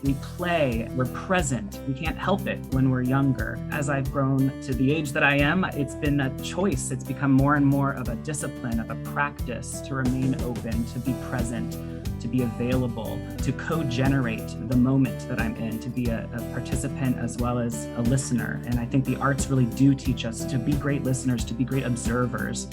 We play, we're present. We can't help it when we're younger. As I've grown to the age that I am, it's been a choice. It's become more and more of a discipline, of a practice to remain open, to be present, to be available, to co-generate the moment that I'm in, to be a participant as well as a listener. And I think the arts really do teach us to be great listeners, to be great observers.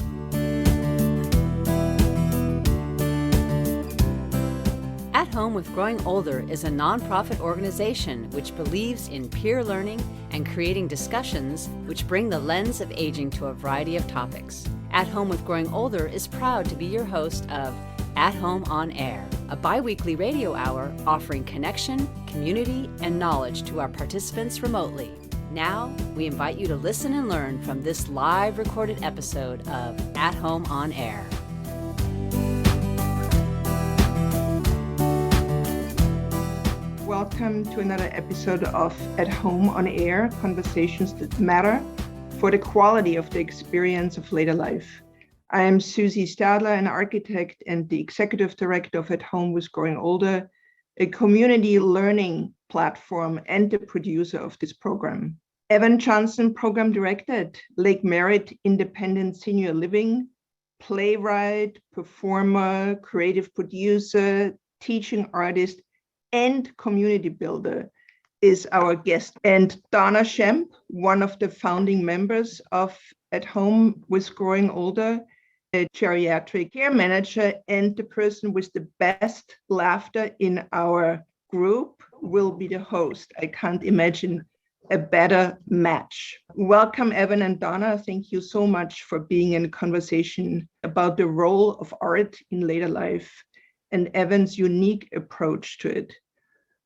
At Home with Growing Older is a nonprofit organization which believes in peer learning and creating discussions which bring the lens of aging to a variety of topics. At Home with Growing Older is proud to be your host of At Home on Air, a bi-weekly radio hour offering connection, community, and knowledge to our participants remotely. Now, we invite you to listen and learn from this live recorded episode of At Home on Air. Welcome to another episode of At Home on Air, conversations that matter for the quality of the experience of later life. I am Susie Stadler, an architect and the executive director of At Home with Growing Older, a community learning platform and the producer of this program. Evan Johnson, program director at Lake Merritt Independent Senior Living, playwright, performer, creative producer, teaching artist, and community builder is our guest. And Donna Schemp, one of the founding members of At Home with Growing Older, a geriatric care manager and the person with the best laughter in our group, will be the host. I can't imagine a better match. Welcome, Evan and Donna. Thank you so much for being in a conversation about the role of art in later life and Evan's unique approach to it.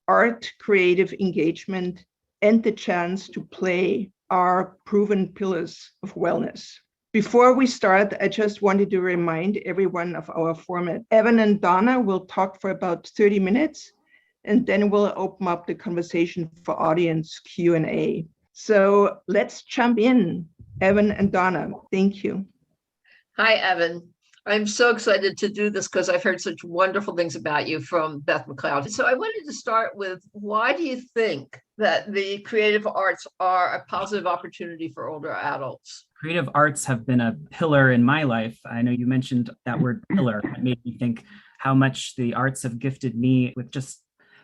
Art, creative engagement, and the chance to play are proven pillars of wellness. Before we start, I just wanted to remind everyone of our format. Evan and Donna will talk for about 30 minutes, and then we'll open up the conversation for audience Q&A. So let's jump in. Evan and Donna, thank you. Hi, Evan. I'm so excited to do this because I've heard such wonderful things about you from Beth McLeod. So I wanted to start with, why do you think that the creative arts are a positive opportunity for older adults? Creative arts have been a pillar in my life. I know you mentioned that word pillar. It made me think how much the arts have gifted me with just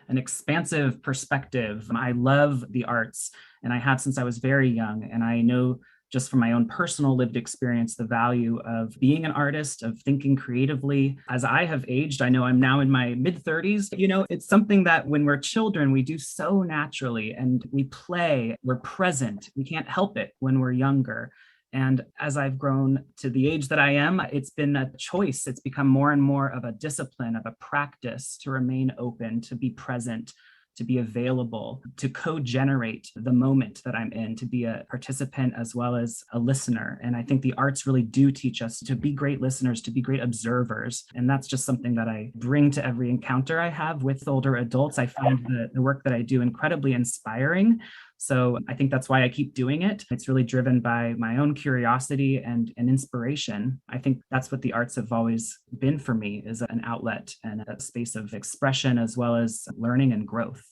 an expansive perspective. I love the arts, and I have since I was very young. And I know just from my own personal lived experience, the value of being an artist, of thinking creatively. As I have aged, I know I'm now in my mid-30s. You know, it's something that when we're children, we do so naturally, and we play, we're present. We can't help it when we're younger. And as I've grown to the age that I am, it's been a choice. It's become more and more of a discipline, of a practice to remain open, to be present, to be available, to co-generate the moment that I'm in, to be a participant as well as a listener. And I think the arts really do teach us to be great listeners, to be great observers. And that's just something that I bring to every encounter I have with older adults. I find the work that I do incredibly inspiring. So I think that's why I keep doing it. It's really driven by my own curiosity and inspiration. I think that's what the arts have always been for me, is an outlet and a space of expression as well as learning and growth.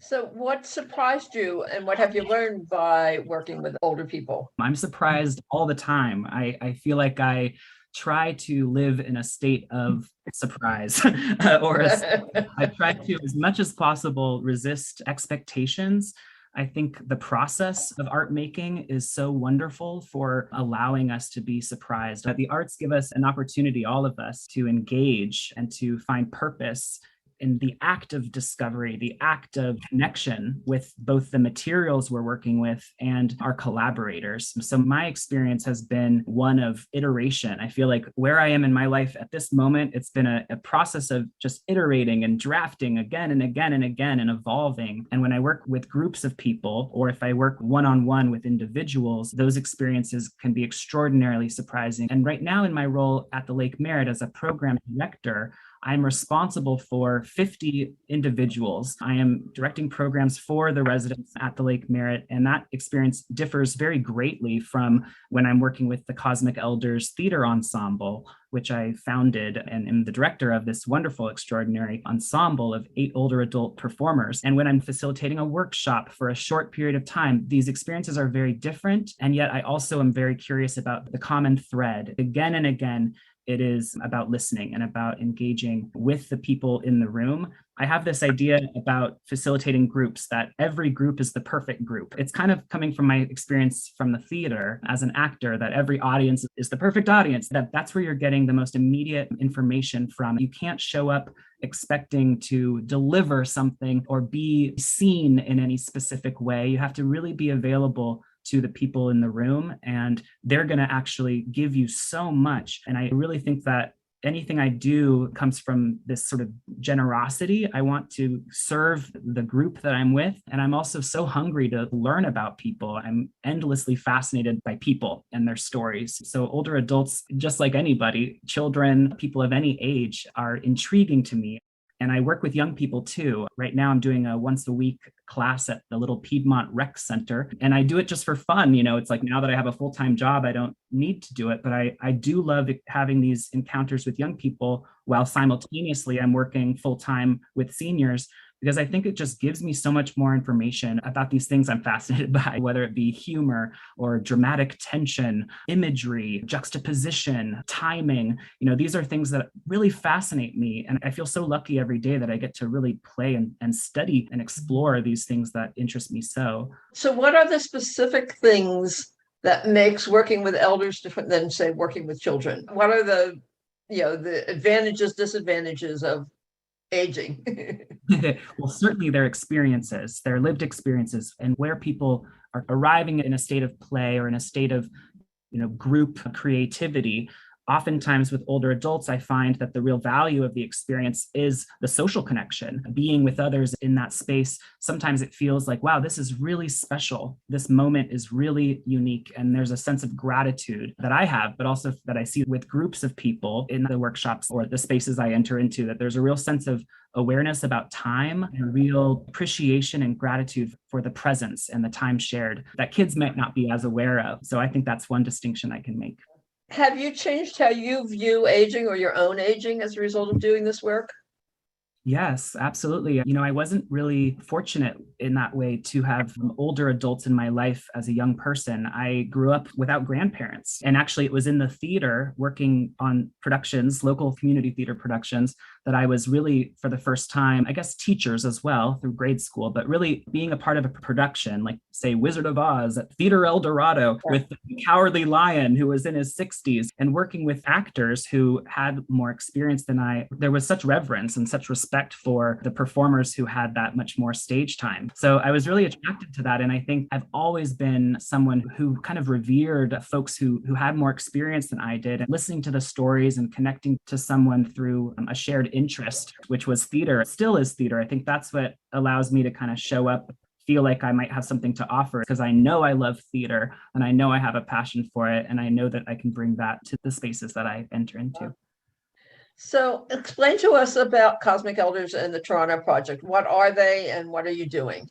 So what surprised you, and what have you learned by working with older people? I'm surprised all the time. I feel like I try to live in a state of surprise I try to, as much as possible, resist expectations. I think the process of art making is so wonderful for allowing us to be surprised. The arts give us an opportunity, all of us, to engage and to find purpose in the act of discovery, the act of connection with both the materials we're working with and our collaborators. So my experience has been one of iteration. I feel like where I am in my life at this moment, it's been a process of just iterating and drafting again and again and again and evolving. And when I work with groups of people, or if I work one-on-one with individuals, those experiences can be extraordinarily surprising. And right now in my role at the Lake Merritt as a program director, I'm responsible for 50 individuals. I am directing programs for the residents at the Lake Merritt, and that experience differs very greatly from when I'm working with the Cosmic Elders Theater Ensemble. which I founded and am the director of this wonderful, extraordinary ensemble of 8 older adult performers. And when I'm facilitating a workshop for a short period of time, these experiences are very different. And yet I also am very curious about the common thread. Again and again, it is about listening and about engaging with the people in the room. I have this idea about facilitating groups that every group is the perfect group. It's kind of coming from my experience from the theater as an actor, that every audience is the perfect audience, that's where you're getting the most immediate information from. You can't show up expecting to deliver something or be seen in any specific way. You have to really be available to the people in the room, and they're going to actually give you so much. And I really think that anything I do comes from this sort of generosity. I want to serve the group that I'm with. And I'm also so hungry to learn about people. I'm endlessly fascinated by people and their stories. So older adults, just like anybody, children, people of any age, are intriguing to me. And I work with young people too. Right now, I'm doing a once a week class at the little Piedmont Rec Center. And I do it just for fun. It's like now that I have a full-time job, I don't need to do it. But I do love having these encounters with young people while simultaneously I'm working full-time with seniors, because I think it just gives me so much more information about these things I'm fascinated by, whether it be humor or dramatic tension, imagery, juxtaposition, timing. These are things that really fascinate me. And I feel so lucky every day that I get to really play and study and explore these things that interest me so. So what are the specific things that makes working with elders different than, say, working with children? What are the advantages, disadvantages of aging? Well, certainly their experiences, their lived experiences, and where people are arriving in a state of play or in a state of, group creativity. Oftentimes with older adults, I find that the real value of the experience is the social connection, being with others in that space. Sometimes it feels like, wow, this is really special. This moment is really unique. And there's a sense of gratitude that I have, but also that I see with groups of people in the workshops or the spaces I enter into, that there's a real sense of awareness about time and real appreciation and gratitude for the presence and the time shared that kids might not be as aware of. So I think that's one distinction I can make. Have you changed how you view aging or your own aging as a result of doing this work? Yes, absolutely. I wasn't really fortunate in that way to have older adults in my life as a young person. I grew up without grandparents. And actually, it was in the theater working on productions, local community theater productions, that I was really, for the first time, I guess teachers as well through grade school, but really being a part of a production, like say Wizard of Oz at Theater El Dorado with the Cowardly Lion who was in his 60s, and working with actors who had more experience than I. There was such reverence and such respect for the performers who had that much more stage time. So I was really attracted to that. And I think I've always been someone who kind of revered folks who had more experience than I did, and listening to the stories and connecting to someone through a shared interest, which was theater, still is theater. I think that's what allows me to kind of show up, feel like I might have something to offer, because I know I love theater and I know I have a passion for it. And I know that I can bring that to the spaces that I enter into. So explain to us about Cosmic Elders and the Toronto Project. What are they and what are you doing?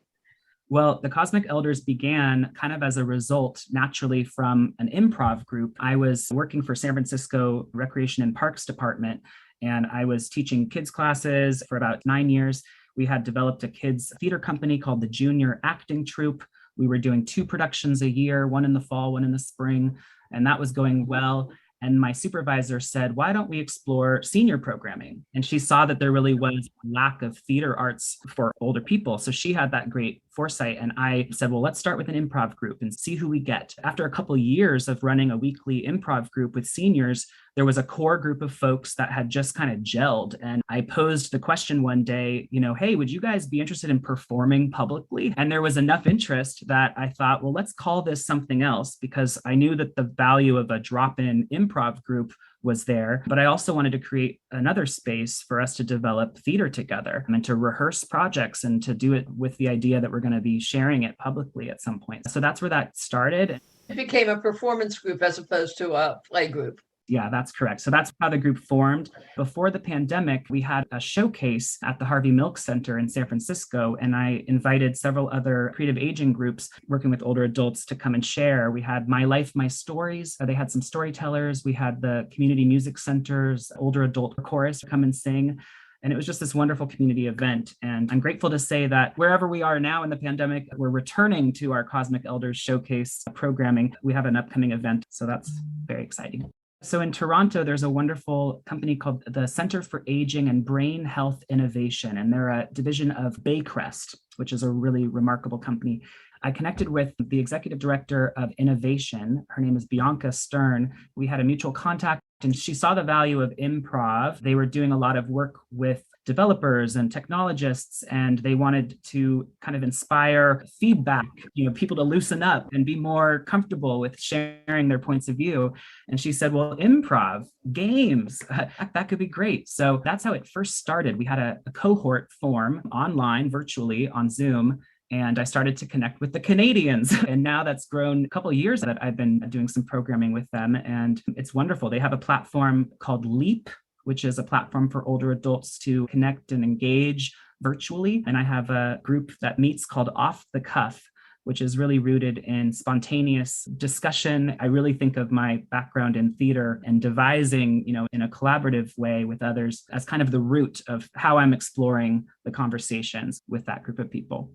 Well, the Cosmic Elders began kind of as a result naturally from an improv group. I was working for San Francisco Recreation and Parks Department, and I was teaching kids classes for about 9 years. We had developed a kids theater company called the Junior Acting Troupe. We were doing 2 productions a year, one in the fall, one in the spring, and that was going well. And my supervisor said, why don't we explore senior programming? And she saw that there really was a lack of theater arts for older people. So she had that great foresight. And I said, well, let's start with an improv group and see who we get. After a couple of years of running a weekly improv group with seniors, there was a core group of folks that had just kind of gelled. And I posed the question one day, hey, would you guys be interested in performing publicly? And there was enough interest that I thought, well, let's call this something else, because I knew that the value of a drop-in improv group was there. But I also wanted to create another space for us to develop theater together and to rehearse projects and to do it with the idea that we're going to be sharing it publicly at some point. So that's where that started. It became a performance group as opposed to a play group. Yeah, that's correct. So that's how the group formed. Before the pandemic, we had a showcase at the Harvey Milk Center in San Francisco, and I invited several other creative aging groups working with older adults to come and share. We had My Life, My Stories. They had some storytellers. We had the community music centers, older adult chorus come and sing. And it was just this wonderful community event. And I'm grateful to say that wherever we are now in the pandemic, we're returning to our Cosmic Elders Showcase programming. We have an upcoming event, so that's very exciting. So in Toronto, there's a wonderful company called the Center for Aging and Brain Health Innovation, and they're a division of Baycrest, which is a really remarkable company. I connected with the executive director of innovation. Her name is Bianca Stern. We had a mutual contact and she saw the value of improv. They were doing a lot of work with developers and technologists, and they wanted to kind of inspire feedback, people to loosen up and be more comfortable with sharing their points of view. And she said, well, improv, games, that could be great. So that's how it first started. We had a cohort form online, virtually on Zoom. And I started to connect with the Canadians. And now that's grown a couple of years that I've been doing some programming with them. And it's wonderful. They have a platform called Leap, which is a platform for older adults to connect and engage virtually. And I have a group that meets called Off the Cuff, which is really rooted in spontaneous discussion. I really think of my background in theater and devising, in a collaborative way with others as kind of the root of how I'm exploring the conversations with that group of people.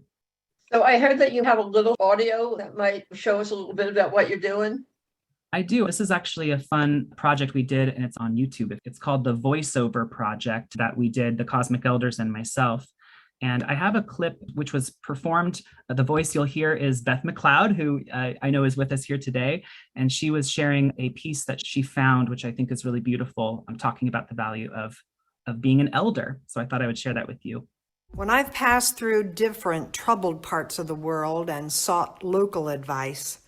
So I heard that you have a little audio that might show us a little bit about what you're doing. I do. This is actually a fun project we did, and it's on YouTube. It's called the Voiceover Project that we did, the Cosmic Elders and myself. And I have a clip which was performed. The voice you'll hear is Beth McLeod, who I know is with us here today. And she was sharing a piece that she found, which I think is really beautiful. I'm talking about the value of being an elder. So I thought I would share that with you. When I've passed through different troubled parts of the world and sought local advice,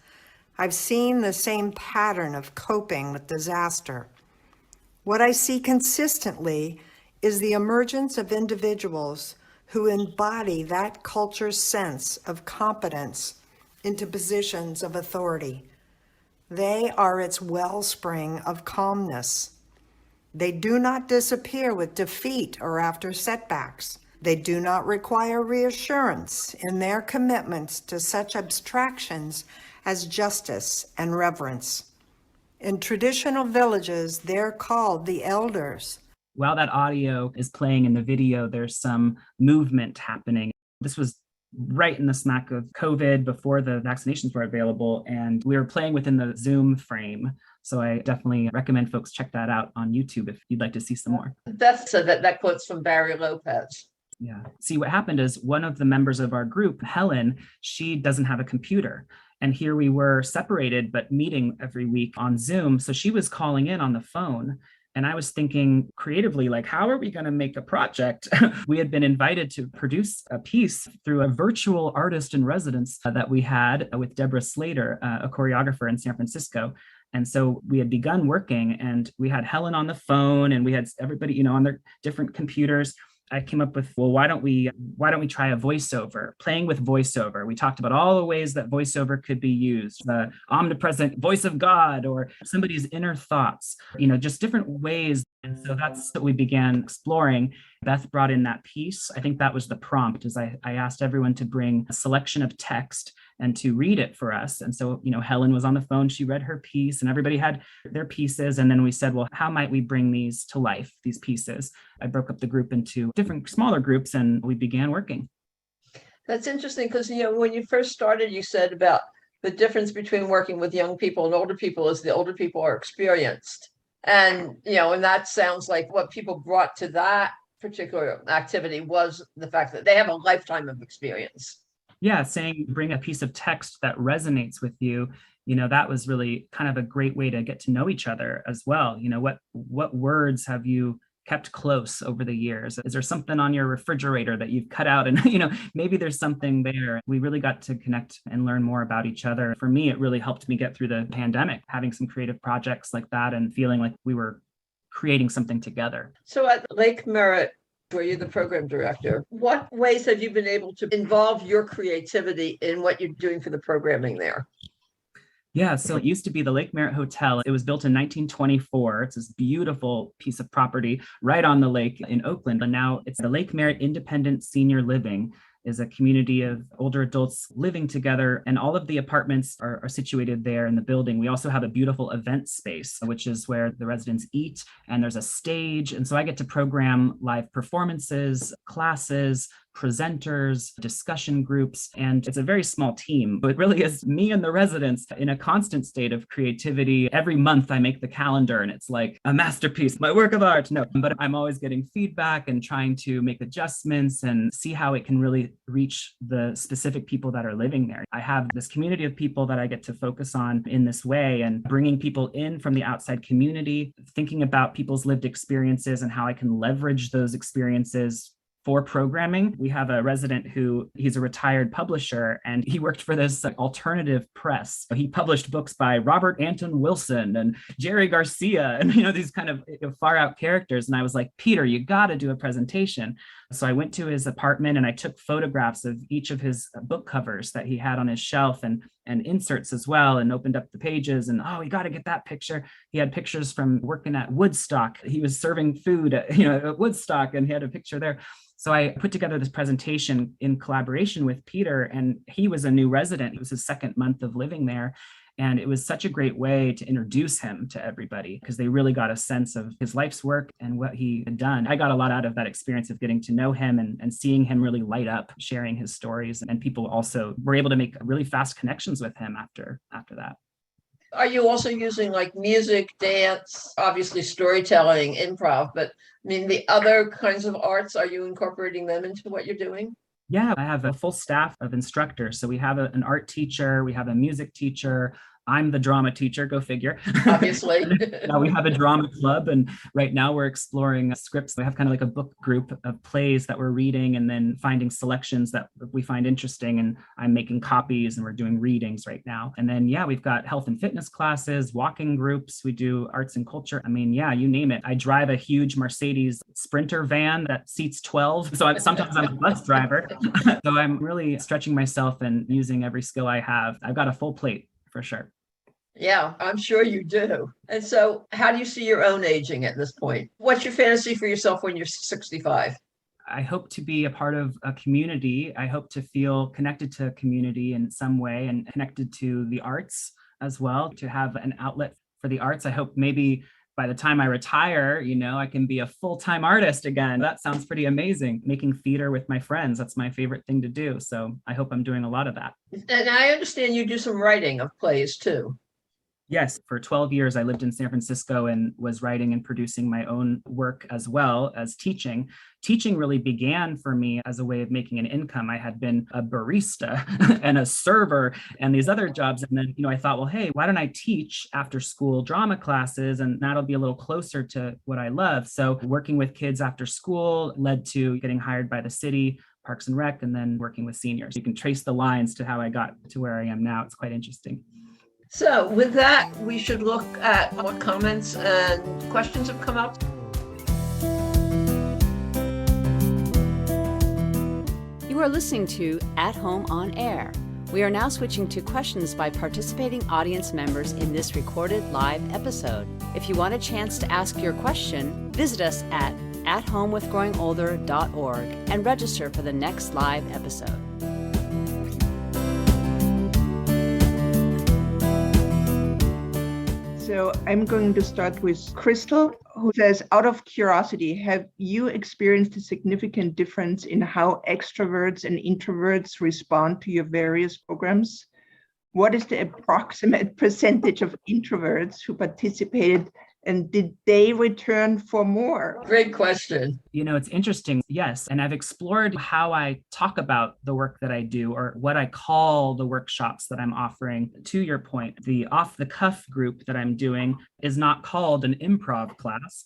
I've seen the same pattern of coping with disaster. What I see consistently is the emergence of individuals who embody that culture's sense of competence into positions of authority. They are its wellspring of calmness. They do not disappear with defeat or after setbacks. They do not require reassurance in their commitments to such abstractions as justice and reverence. In traditional villages, they're called the elders. While that audio is playing in the video, there's some movement happening. This was right in the smack of COVID, before the vaccinations were available, and we were playing within the Zoom frame. So I definitely recommend folks check that out on YouTube if you'd like to see some more. That's that quote's from Barry Lopez. Yeah. See, what happened is one of the members of our group, Helen, she doesn't have a computer. And here we were separated, but meeting every week on Zoom. So she was calling in on the phone. And I was thinking creatively, like, how are we going to make a project? We had been invited to produce a piece through a virtual artist in residence that we had with Deborah Slater, a choreographer in San Francisco. And so we had begun working, and we had Helen on the phone, and we had everybody, on their different computers. I came up with, well, why don't we try a voiceover, playing with voiceover? We talked about all the ways that voiceover could be used, the omnipresent voice of God or somebody's inner thoughts, just different ways. And so that's what we began exploring. Beth brought in that piece. I think that was the prompt, is I asked everyone to bring a selection of text and to read it for us. And so, Helen was on the phone, she read her piece, and everybody had their pieces. And then we said, well, how might we bring these to life, these pieces? I broke up the group into different smaller groups, and we began working. That's interesting because, when you first started, you said about the difference between working with young people and older people is the older people are experienced. And, and that sounds like what people brought to that particular activity was the fact that they have a lifetime of experience. Yeah, saying bring a piece of text that resonates with you, that was really kind of a great way to get to know each other as well. What words have you kept close over the years? Is there something on your refrigerator that you've cut out and, maybe there's something there? We really got to connect and learn more about each other. For me, it really helped me get through the pandemic, having some creative projects like that and feeling like we were creating something together. So at Lake Merritt, where you're the program director, what ways have you been able to involve your creativity in what you're doing for the programming there? Yeah, so it used to be the Lake Merritt Hotel. It was built in 1924. It's this beautiful piece of property right on the lake in Oakland. And now it's the Lake Merritt Independent Senior Living, is a community of older adults living together, and all of the apartments are situated there in the building. We also have a beautiful event space, which is where the residents eat, and there's a stage. And so I get to program live performances, classes, presenters, discussion groups, and it's a very small team. But it really is me and the residents in a constant state of creativity. Every month I make the calendar and it's like a masterpiece, my work of art. No, but I'm always getting feedback and trying to make adjustments and see how it can really reach the specific people that are living there. I have this community of people that I get to focus on in this way, and bringing people in from the outside community, thinking about people's lived experiences and how I can leverage those experiences for programming. We have a resident who he's a retired publisher, and he worked for this alternative press. He published books by Robert Anton Wilson and Jerry Garcia, and these kind of far out characters. And I was like, Peter, you got to do a presentation. So I went to his apartment and I took photographs of each of his book covers that he had on his shelf, and inserts as well, and opened up the pages, and we got to get that picture. He had pictures from working at Woodstock. He was serving food at Woodstock, and he had a picture there. So I put together this presentation in collaboration with Peter, and he was a new resident. It was his second month of living there. And it was such a great way to introduce him to everybody, because they really got a sense of his life's work and what he had done. I got a lot out of that experience of getting to know him and seeing him really light up, sharing his stories. And people also were able to make really fast connections with him after that. Are you also using like music, dance, obviously storytelling, improv, but I mean, the other kinds of arts, are you incorporating them into what you're doing? Yeah, I have a full staff of instructors. So we have an art teacher, we have a music teacher. I'm the drama teacher, go figure. Obviously. Now we have a drama club, and right now we're exploring scripts. We have kind of like a book group of plays that we're reading, and then finding selections that we find interesting. And I'm making copies, and we're doing readings right now. And then, we've got health and fitness classes, walking groups. We do arts and culture. I mean, you name it. I drive a huge Mercedes Sprinter van that seats 12. So sometimes I'm a bus driver. So I'm really stretching myself and using every skill I have. I've got a full plate for sure. Yeah, I'm sure you do. And so how do you see your own aging at this point? What's your fantasy for yourself when you're 65? I hope to be a part of a community. I hope to feel connected to a community in some way, and connected to the arts as well, to have an outlet for the arts. I hope maybe by the time I retire, I can be a full-time artist again. That sounds pretty amazing. Making theater with my friends, that's my favorite thing to do. So I hope I'm doing a lot of that. And I understand you do some writing of plays too. Yes, for 12 years, I lived in San Francisco and was writing and producing my own work as well as teaching. Teaching really began for me as a way of making an income. I had been a barista and a server and these other jobs. And then, I thought, well, hey, why don't I teach after school drama classes? And that'll be a little closer to what I love. So working with kids after school led to getting hired by the city, Parks and Rec, and then working with seniors. You can trace the lines to how I got to where I am now. It's quite interesting. So with that, we should look at what comments and questions have come up. You are listening to At Home on Air. We are now switching to questions by participating audience members in this recorded live episode. If you want a chance to ask your question, visit us at athomewithgrowingolder.org and register for the next live episode. So I'm going to start with Crystal, who says, out of curiosity, have you experienced a significant difference in how extroverts and introverts respond to your various programs? What is the approximate percentage of introverts who participated, and did they return for more? Great question. It's interesting. Yes. And I've explored how I talk about the work that I do, or what I call the workshops that I'm offering. To your point, the off the cuff group that I'm doing is not called an improv class,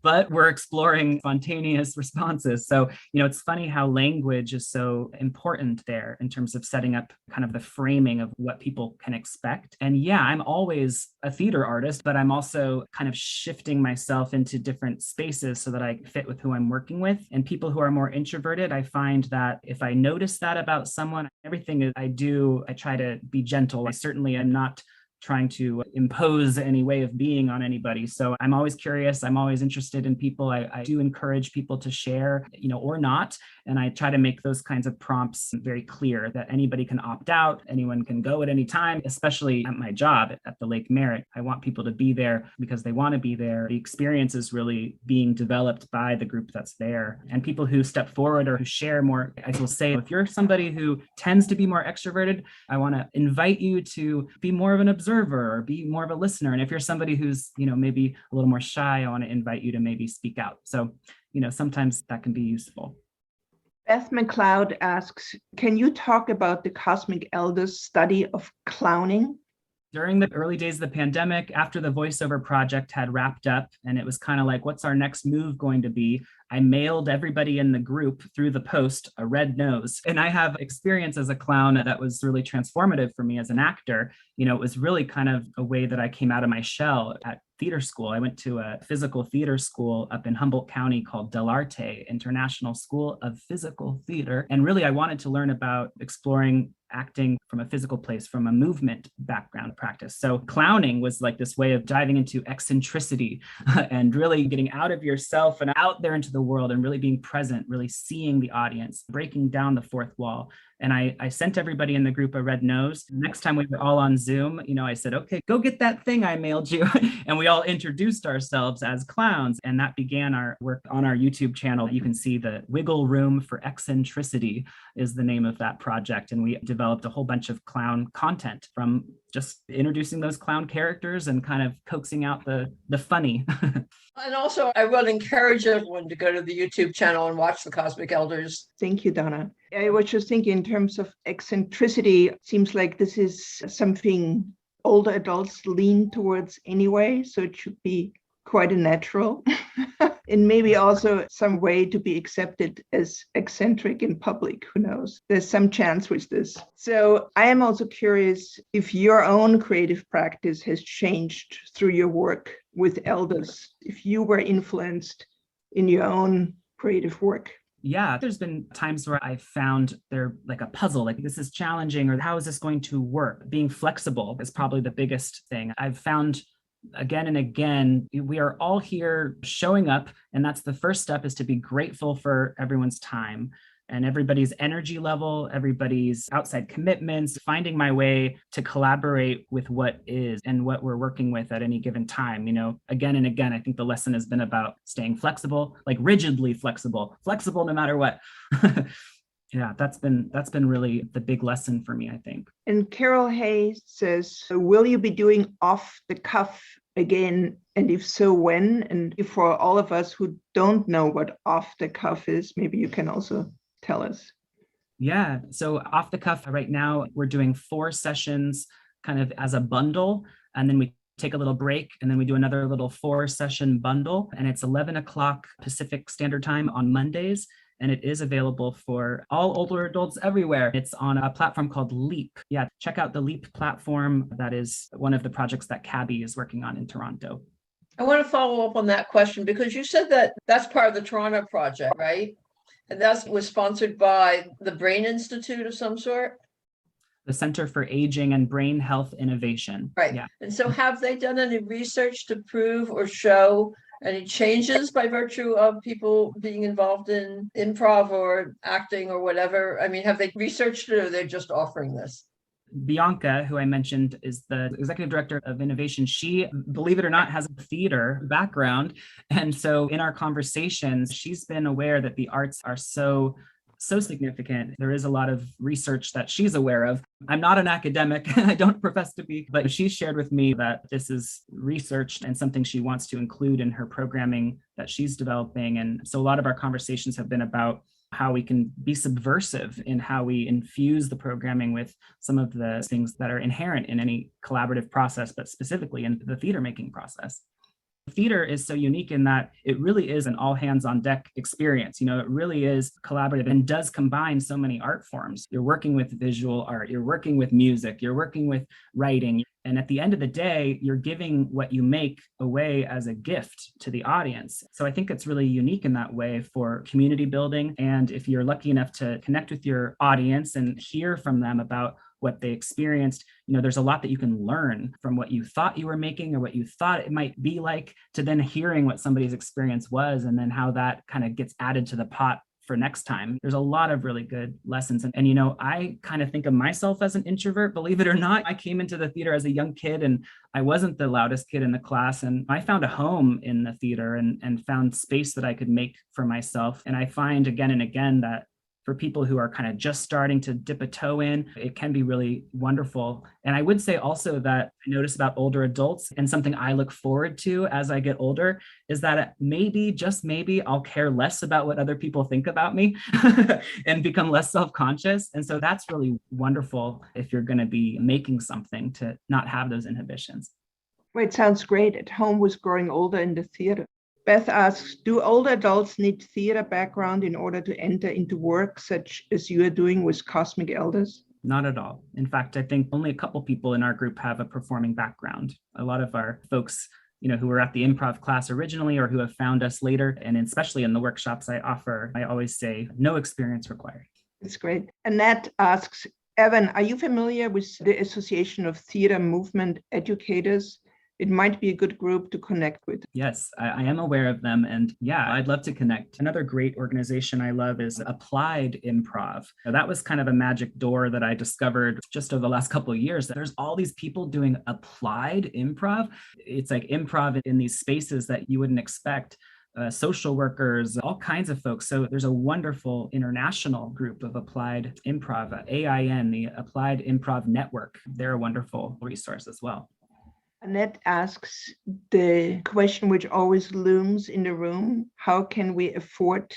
but we're exploring spontaneous responses. So, it's funny how language is so important there in terms of setting up kind of the framing of what people can expect. And I'm always a theater artist, but I'm also kind of shifting myself into different spaces so that I fit with who I'm working with. And people who are more introverted, I find that if I notice that about someone, everything I do, I try to be gentle. I certainly am not trying to impose any way of being on anybody. So I'm always curious. I'm always interested in people. I do encourage people to share, or not. And I try to make those kinds of prompts very clear that anybody can opt out, anyone can go at any time, especially at my job at the Lake Merritt. I want people to be there because they want to be there. The experience is really being developed by the group that's there. And people who step forward or who share more, I will say, if you're somebody who tends to be more extroverted, I want to invite you to be more of an observer or be more of a listener. And if you're somebody who's, maybe a little more shy, I want to invite you to maybe speak out. So, sometimes that can be useful. Beth McLeod asks, can you talk about the Cosmic Elders study of clowning? During the early days of the pandemic, after the voiceover project had wrapped up, and it was kind of like, what's our next move going to be? I mailed everybody in the group through the post a red nose. And I have experience as a clown that was really transformative for me as an actor. It was really kind of a way that I came out of my shell at theater school. I went to a physical theater school up in Humboldt County called Del Arte International School of Physical Theater. And really, I wanted to learn about exploring acting from a physical place, from a movement background practice. So clowning was like this way of diving into eccentricity and really getting out of yourself and out there into the world and really being present, really seeing the audience, breaking down the fourth wall. And I sent everybody in the group a red nose. Next time we were all on Zoom, I said, okay, go get that thing I mailed you. And we all introduced ourselves as clowns. And that began our work on our YouTube channel. You can see the Wiggle Room for Eccentricity is the name of that project. And we developed a whole bunch of clown content from just introducing those clown characters and kind of coaxing out the funny. And also, I will encourage everyone to go to the YouTube channel and watch the Cosmic Elders. Thank you, Donna. I was just thinking in terms of eccentricity, it seems like this is something older adults lean towards anyway, so it should be quite a natural. And maybe also some way to be accepted as eccentric in public, who knows? There's some chance with this. So I am also curious if your own creative practice has changed through your work with elders, if you were influenced in your own creative work. Yeah, there's been times where I found they're like a puzzle, like this is challenging, or how is this going to work? Being flexible is probably the biggest thing. I've found again and again, we are all here showing up. And that's the first step, is to be grateful for everyone's time and everybody's energy level, everybody's outside commitments, finding my way to collaborate with what is and what we're working with at any given time. Again and again, I think the lesson has been about staying flexible, like rigidly flexible no matter what. Yeah, that's been really the big lesson for me, I think. And Carol Hayes says, will you be doing off the cuff again? And if so, when? And for all of us who don't know what off the cuff is, maybe you can also tell us. Yeah, so off the cuff right now, we're doing 4 sessions kind of as a bundle, and then we take a little break, and then we do another little 4-session bundle, and it's 11 o'clock Pacific Standard Time on Mondays. And it is available for all older adults everywhere. It's on a platform called Leap. Yeah, check out the Leap platform. That is one of the projects that Cabby is working on in Toronto. I want to follow up on that question, because you said that that's part of the Toronto project, right? And that was sponsored by the Brain Institute of some sort? The Center for Aging and Brain Health Innovation. Right. Yeah. And so have they done any research to prove or show any changes by virtue of people being involved in improv or acting or whatever? I mean, have they researched it, or they're just offering this? Bianca, who I mentioned, is the executive director of innovation. She, believe it or not, has a theater background. And so in our conversations, she's been aware that the arts are so significant. There is a lot of research that she's aware of. I'm not an academic, I don't profess to be, but she shared with me that this is researched and something she wants to include in her programming that she's developing. And so a lot of our conversations have been about how we can be subversive in how we infuse the programming with some of the things that are inherent in any collaborative process, but specifically in the theater making process. Theater is so unique in that it really is an all hands on deck experience. It really is collaborative and does combine so many art forms. You're working with visual art, you're working with music, you're working with writing. And at the end of the day, you're giving what you make away as a gift to the audience. So I think it's really unique in that way for community building. And if you're lucky enough to connect with your audience and hear from them about what they experienced. There's a lot that you can learn from what you thought you were making or what you thought it might be like, to then hearing what somebody's experience was, and then how that kind of gets added to the pot for next time. There's a lot of really good lessons. And I kind of think of myself as an introvert, believe it or not. I came into the theater as a young kid, and I wasn't the loudest kid in the class. And I found a home in the theater and found space that I could make for myself. And I find again and again that for people who are kind of just starting to dip a toe in, it can be really wonderful. And I would say also that I notice about older adults, and something I look forward to as I get older, is that maybe, just maybe, I'll care less about what other people think about me and become less self-conscious. And so that's really wonderful if you're going to be making something, to not have those inhibitions. Well, it sounds great. At home with growing older in the theater. Beth asks, do older adults need theater background in order to enter into work such as you are doing with Cosmic Elders? Not at all. In fact, I think only a couple people in our group have a performing background. A lot of our folks, who were at the improv class originally or who have found us later, and especially in the workshops I offer, I always say no experience required. That's great. Annette asks, Evan, are you familiar with the Association of Theater Movement Educators? It might be a good group to connect with. Yes, I am aware of them. And yeah, I'd love to connect. Another great organization I love is Applied Improv. Now, that was kind of a magic door that I discovered just over the last couple of years. There's all these people doing applied improv. It's like improv in these spaces that you wouldn't expect. Social workers, all kinds of folks. So there's a wonderful international group of applied improv, AIN, the Applied Improv Network. They're a wonderful resource as well. Annette asks the question which always looms in the room: how can we afford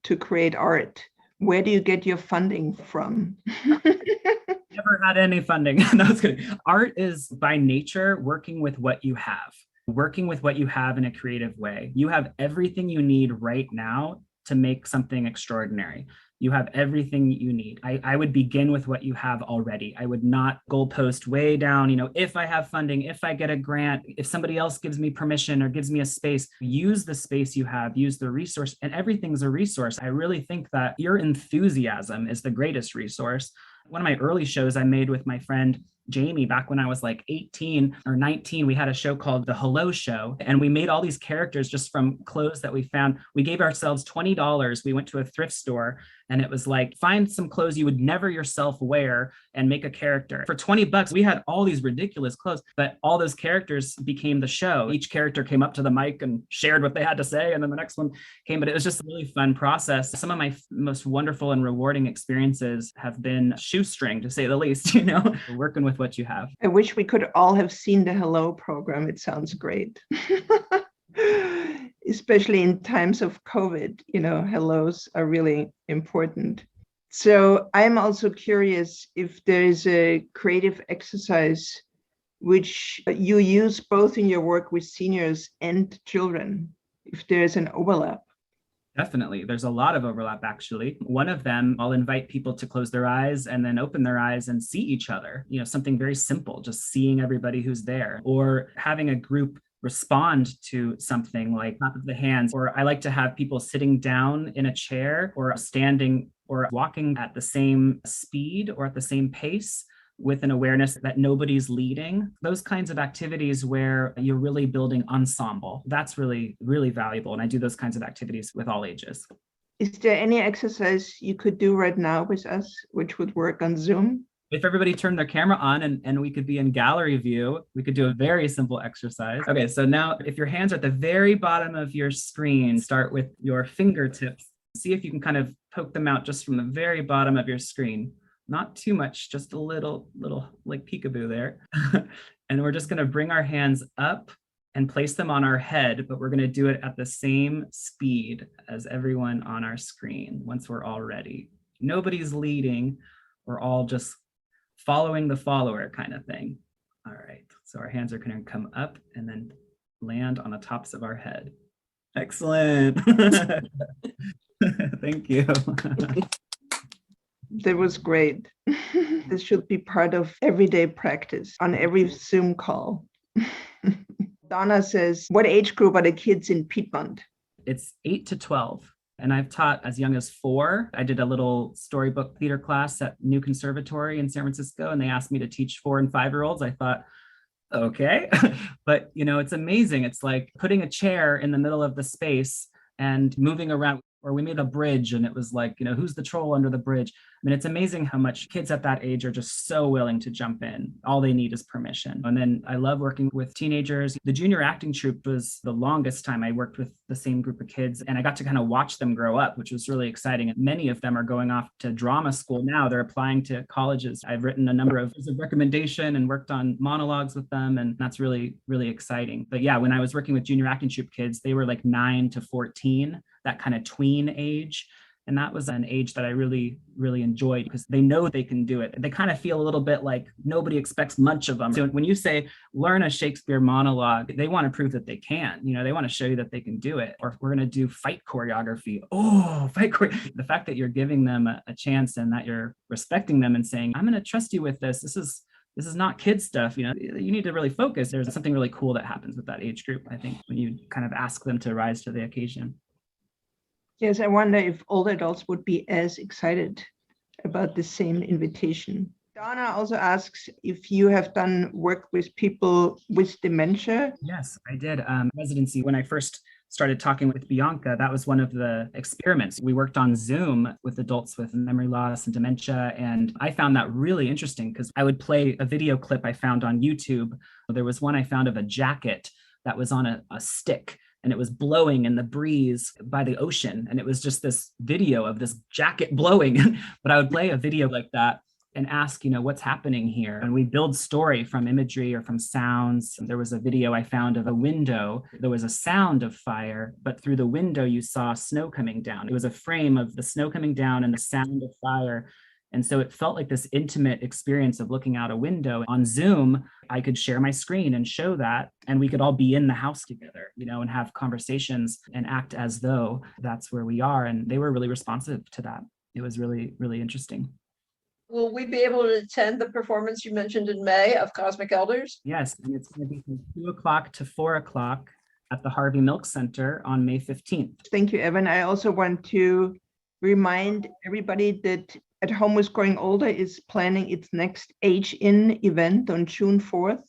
to create art? Where do you get your funding from? Never had any funding. No, it's good. Art is by nature working with what you have, in a creative way. You have everything you need right now to make something extraordinary. You have everything you need. I would begin with what you have already. I would not goalpost way down, if I have funding, if I get a grant, if somebody else gives me permission or gives me a space, use the space you have, use the resource, and everything's a resource. I really think that your enthusiasm is the greatest resource. One of my early shows I made with my friend Jamie back when I was like 18 or 19, we had a show called The Hello Show, and we made all these characters just from clothes that we found. We gave ourselves $20. We went to a thrift store, and it was like, find some clothes you would never yourself wear and make a character. For $20, we had all these ridiculous clothes, but all those characters became the show. Each character came up to the mic and shared what they had to say, and then the next one came. But it was just a really fun process. Some of my most wonderful and rewarding experiences have been shoestring, to say the least, working with what you have. I wish we could all have seen the Hello program. It sounds great. Especially in times of COVID, hellos are really important. So I'm also curious if there is a creative exercise which you use both in your work with seniors and children, if there's an overlap. Definitely. There's a lot of overlap, actually. One of them, I'll invite people to close their eyes and then open their eyes and see each other. Something very simple, just seeing everybody who's there, or having a group respond to something like clap of the hands. Or I like to have people sitting down in a chair or standing or walking at the same speed or at the same pace, with an awareness that nobody's leading. Those kinds of activities where you're really building ensemble. That's really, really valuable. And I do those kinds of activities with all ages. Is there any exercise you could do right now with us, which would work on Zoom? If everybody turned their camera on and we could be in gallery view, we could do a very simple exercise. Okay, so now if your hands are at the very bottom of your screen, start with your fingertips. See if you can kind of poke them out just from the very bottom of your screen. Not too much, just a little like peekaboo there. And we're just going to bring our hands up and place them on our head, but we're going to do it at the same speed as everyone on our screen once we're all ready. Nobody's leading. We're all just following the follower kind of thing. All right, so our hands are going to come up and then land on the tops of our head. Excellent. Thank you. That was great. This should be part of everyday practice on every Zoom call. Donna says, what age group are the kids in Piedmont? It's 8 to 12. And I've taught as young as 4. I did a little storybook theater class at New Conservatory in San Francisco, and they asked me to teach 4 and 5-year-olds. I thought, okay. But, it's amazing. It's like putting a chair in the middle of the space and moving around. Or we made a bridge and it was like, who's the troll under the bridge? I mean, it's amazing how much kids at that age are just so willing to jump in. All they need is permission. And then I love working with teenagers. The junior acting troupe was the longest time I worked with the same group of kids. And I got to kind of watch them grow up, which was really exciting. And many of them are going off to drama school now. They're applying to colleges. I've written a number of recommendation and worked on monologues with them. And that's really, really exciting. But yeah, when I was working with junior acting troupe kids, they were like 9 to 14, that kind of tween age. And that was an age that I really, really enjoyed because they know they can do it. They kind of feel a little bit like nobody expects much of them. So when you say learn a Shakespeare monologue, they want to prove that they can. They want to show you that they can do it. Or if we're going to do fight choreography, the fact that you're giving them a chance and that you're respecting them and saying, I'm going to trust you with this. This is not kid stuff. You need to really focus. There's something really cool that happens with that age group, I think, when you kind of ask them to rise to the occasion. Yes, I wonder if older adults would be as excited about the same invitation. Donna also asks if you have done work with people with dementia. Yes, I did. Residency, when I first started talking with Bianca, that was one of the experiments. We worked on Zoom with adults with memory loss and dementia. And I found that really interesting because I would play a video clip I found on YouTube. There was one I found of a jacket that was on a stick. And it was blowing in the breeze by the ocean. And it was just this video of this jacket blowing. But I would play a video like that and ask, what's happening here? And we build story from imagery or from sounds. There was a video I found of a window. There was a sound of fire, but through the window, you saw snow coming down. It was a frame of the snow coming down and the sound of fire. And so it felt like this intimate experience of looking out a window. On Zoom, I could share my screen and show that, and we could all be in the house together, and have conversations and act as though that's where we are. And they were really responsive to that. It was really, really interesting. Will we be able to attend the performance you mentioned in May of Cosmic Elders? Yes, and it's going to be from 2:00 to 4:00 at the Harvey Milk Center on May 15th. Thank you, Evan. I also want to remind everybody that At Home with Growing Older is planning its next agein event on June 4th.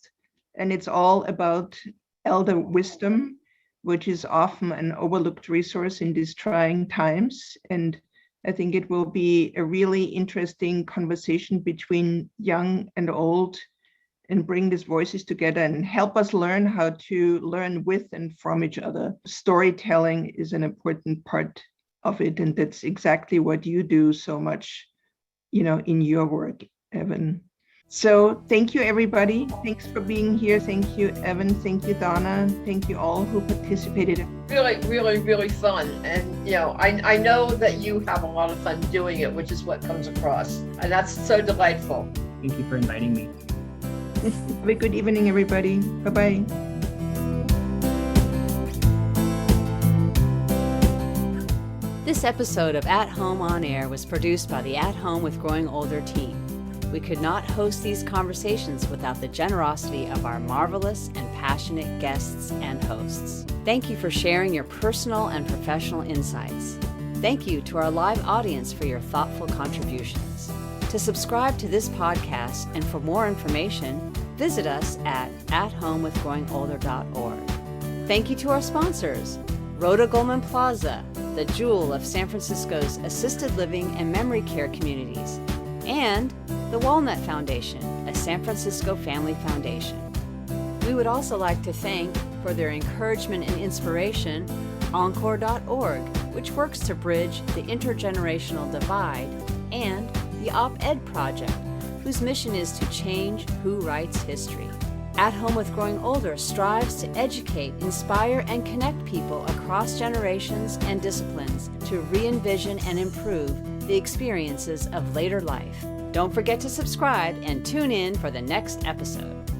And it's all about elder wisdom, which is often an overlooked resource in these trying times. And I think it will be a really interesting conversation between young and old and bring these voices together and help us learn how to learn with and from each other. Storytelling is an important part of it. And that's exactly what you do so much in your work, Evan. So thank you, everybody. Thanks for being here. Thank you, Evan. Thank you, Donna. Thank you all who participated. Really, really, really fun. And, I know that you have a lot of fun doing it, which is what comes across. And that's so delightful. Thank you for inviting me. Have a good evening, everybody. Bye-bye. This episode of At Home on Air was produced by the At Home with Growing Older team. We could not host these conversations without the generosity of our marvelous and passionate guests and hosts. Thank you for sharing your personal and professional insights. Thank you to our live audience for your thoughtful contributions. To subscribe to this podcast and for more information, visit us at athomewithgrowingolder.org. Thank you to our sponsors, Rhoda Goldman Plaza, the jewel of San Francisco's assisted living and memory care communities, and the Walnut Foundation, a San Francisco family foundation. We would also like to thank, for their encouragement and inspiration, Encore.org, which works to bridge the intergenerational divide, and the Op-Ed Project, whose mission is to change who writes history. At Home with Growing Older strives to educate, inspire, and connect people across generations and disciplines to re-envision and improve the experiences of later life. Don't forget to subscribe and tune in for the next episode.